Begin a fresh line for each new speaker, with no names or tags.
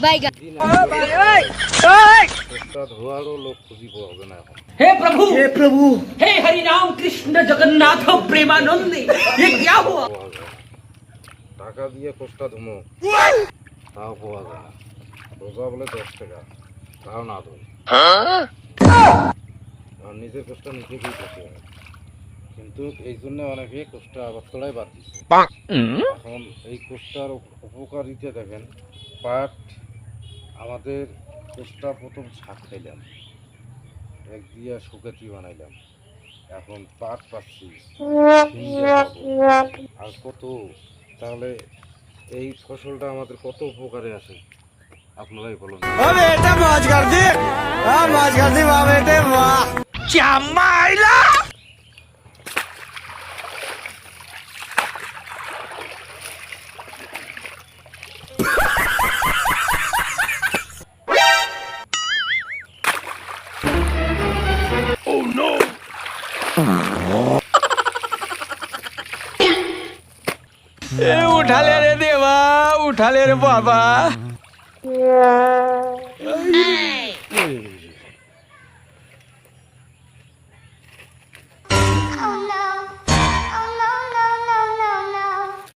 বাইগা
हे प्रभु हे हरि राम कृष्ण जगन्नाथ प्रेमानंद ये क्या हुआ
টাকা দিয়ে কোষ্টা ধুমো তাও পাওয়া যায় না। রোজা বলে 10 টাকা তাও না ধুই। আর নিজের কোষ্টা নিজেকেই ধুতে হয়, কিন্তু এই জন্য অনেকে কোষ্টা আগরতলায় বাদ দিচ্ছে। এখন এই কোষ্টার উপকারিতা দেখেন। পাট আমাদের কোষ্টা প্রথম শাক খাইলাম, এক দিয়া শুকাতি বানাইলাম, এখন পাট পাচ্ছি, ঝিঙ্গা পাবো, আর কত। তাহলে এই ফসলটা আমাদের কত উপকারে আসে আপনারাই বলুন।
बेटा मौज कर दी, मौज कर दी वाह बेटे वाह। क्या माइला उठा ले रे देवा, उठा ले रे बाबा।